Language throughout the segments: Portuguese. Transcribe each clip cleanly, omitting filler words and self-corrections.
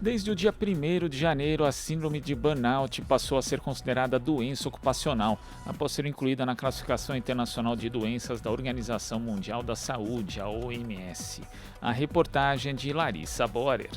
Desde o dia 1º de janeiro, a síndrome de burnout passou a ser considerada doença ocupacional, após ser incluída na Classificação Internacional de Doenças da Organização Mundial da Saúde, a OMS. A reportagem de Larissa Borer.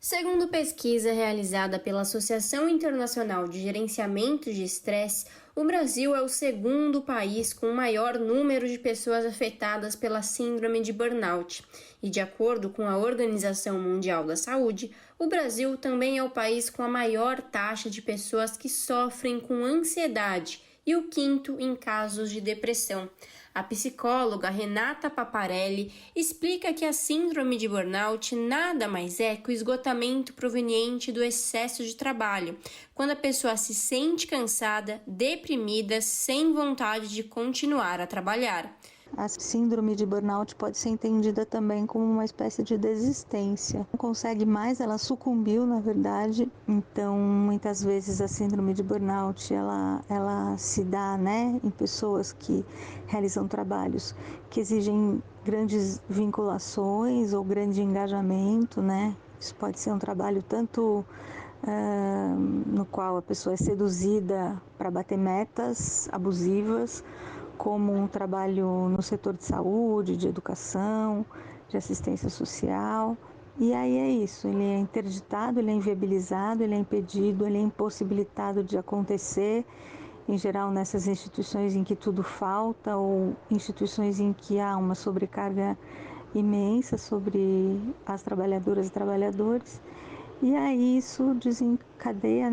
Segundo pesquisa realizada pela Associação Internacional de Gerenciamento de Estresse, o Brasil é o segundo país com o maior número de pessoas afetadas pela síndrome de burnout. E de acordo com a Organização Mundial da Saúde, o Brasil também é o país com a maior taxa de pessoas que sofrem com ansiedade e o quinto em casos de depressão. A psicóloga Renata Paparelli explica que a síndrome de burnout nada mais é que o esgotamento proveniente do excesso de trabalho, quando a pessoa se sente cansada, deprimida, sem vontade de continuar a trabalhar. A síndrome de burnout pode ser entendida também como uma espécie de desistência. Não consegue mais, ela sucumbiu, na verdade. Então, muitas vezes a síndrome de burnout, ela se dá, em pessoas que realizam trabalhos que exigem grandes vinculações ou grande engajamento, Isso pode ser um trabalho tanto no qual a pessoa é seduzida para bater metas abusivas, como um trabalho no setor de saúde, de educação, de assistência social. E aí é isso, ele é interditado, ele é inviabilizado, ele é impedido, ele é impossibilitado de acontecer, em geral nessas instituições em que tudo falta ou instituições em que há uma sobrecarga imensa sobre as trabalhadoras e trabalhadores. E aí isso desencadeia,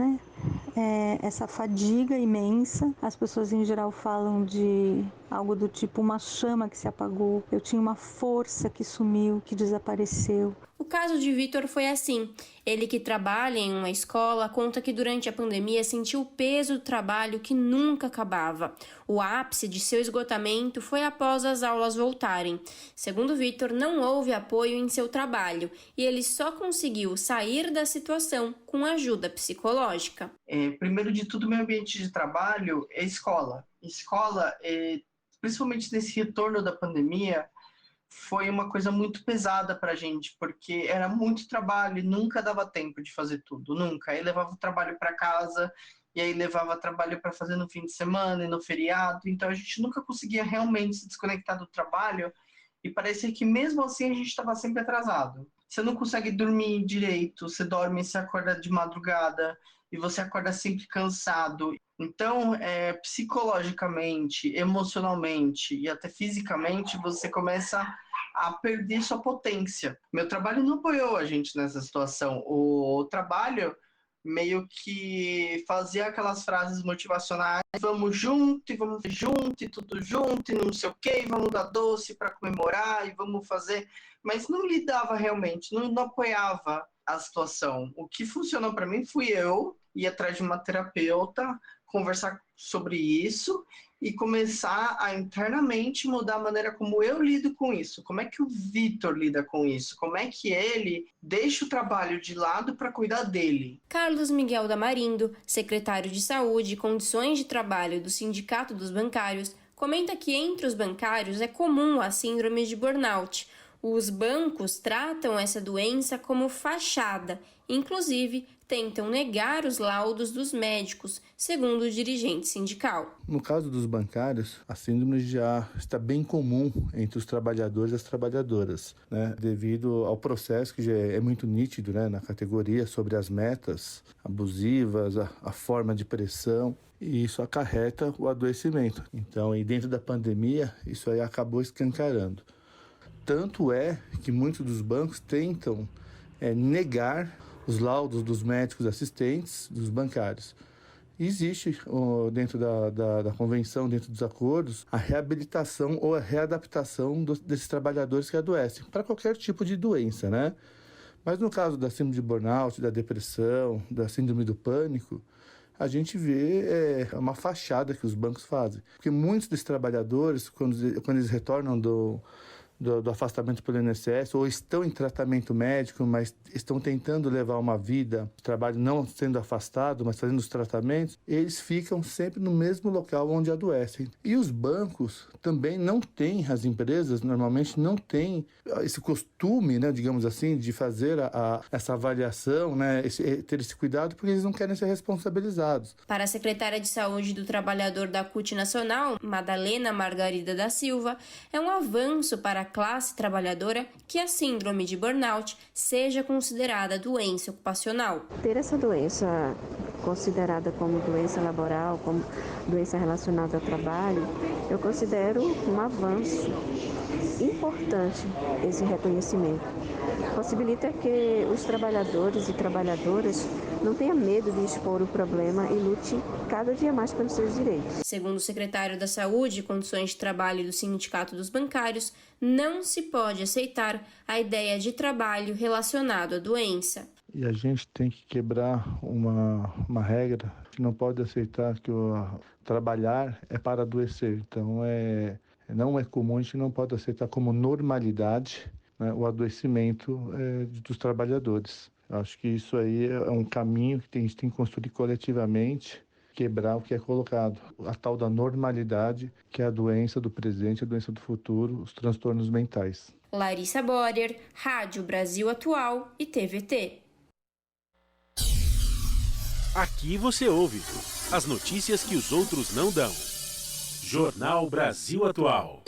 essa fadiga imensa. As pessoas em geral falam de algo do tipo uma chama que se apagou. Eu tinha uma força que sumiu, que desapareceu. O caso de Vitor foi assim. Ele, que trabalha em uma escola, conta que durante a pandemia sentiu o peso do trabalho que nunca acabava. O ápice de seu esgotamento foi após as aulas voltarem. Segundo Vitor, não houve apoio em seu trabalho e ele só conseguiu sair da situação com ajuda psicológica. Primeiro de tudo, meu ambiente de trabalho é escola. Escola, principalmente nesse retorno da pandemia, foi uma coisa muito pesada para a gente, porque era muito trabalho e nunca dava tempo de fazer tudo, nunca. Aí levava o trabalho para casa, e aí levava trabalho para fazer no fim de semana e no feriado, então a gente nunca conseguia realmente se desconectar do trabalho, e parecia que mesmo assim a gente estava sempre atrasado. Você não consegue dormir direito, você dorme e você acorda de madrugada, e você acorda sempre cansado. Então, psicologicamente, emocionalmente e até fisicamente, você começa a perder sua potência. Meu trabalho não apoiou a gente nessa situação. O trabalho meio que fazia aquelas frases motivacionais: vamos junto, e vamos junto, e tudo junto, e não sei o quê, e vamos dar doce para comemorar, e vamos fazer... Mas não lidava realmente, não apoiava a situação. O que funcionou para mim fui eu ir atrás de uma terapeuta, conversar sobre isso e começar a internamente mudar a maneira como eu lido com isso. Como é que o Vitor lida com isso? Como é que ele deixa o trabalho de lado para cuidar dele? Carlos Miguel Damarindo, secretário de Saúde e Condições de Trabalho do Sindicato dos Bancários, comenta que entre os bancários é comum a síndrome de burnout. Os bancos tratam essa doença como fachada, inclusive tentam negar os laudos dos médicos, segundo o dirigente sindical. No caso dos bancários, a síndrome já está bem comum entre os trabalhadores e as trabalhadoras, devido ao processo que já é muito nítido, na categoria sobre as metas abusivas, a forma de pressão, e isso acarreta o adoecimento. Então, e dentro da pandemia, isso aí acabou escancarando. Tanto é que muitos dos bancos tentam negar os laudos dos médicos assistentes, dos bancários. E existe, dentro da convenção, dentro dos acordos, a reabilitação ou a readaptação desses trabalhadores que adoecem, para qualquer tipo de doença, Mas no caso da síndrome de burnout, da depressão, da síndrome do pânico, a gente vê uma fachada que os bancos fazem. Porque muitos desses trabalhadores, quando eles retornam do afastamento pelo INSS, ou estão em tratamento médico, mas estão tentando levar uma vida de trabalho não sendo afastado, mas fazendo os tratamentos, eles ficam sempre no mesmo local onde adoecem. E os bancos também não têm, as empresas normalmente não têm esse costume, né, digamos assim, de fazer essa avaliação, né, ter esse cuidado, porque eles não querem ser responsabilizados. Para a secretária de Saúde do Trabalhador da CUT Nacional, Madalena Margarida da Silva, é um avanço para a classe trabalhadora que a síndrome de burnout seja considerada doença ocupacional. Ter essa doença considerada como doença laboral, como doença relacionada ao trabalho, eu considero um avanço importante esse reconhecimento. Possibilita que os trabalhadores e trabalhadoras não tenham medo de expor o problema e lute cada dia mais pelos seus direitos. Segundo o secretário da Saúde e Condições de Trabalho do Sindicato dos Bancários, não se pode aceitar a ideia de trabalho relacionado à doença. E a gente tem que quebrar uma regra, que não pode aceitar que trabalhar é para adoecer. Então, não é comum, a gente não pode aceitar como normalidade, né, o adoecimento dos trabalhadores. Acho que isso aí é um caminho que a gente tem que construir coletivamente, quebrar o que é colocado. A tal da normalidade, que é a doença do presente, a doença do futuro, os transtornos mentais. Larissa Borer, Rádio Brasil Atual e TVT. Aqui você ouve as notícias que os outros não dão. Jornal Brasil Atual.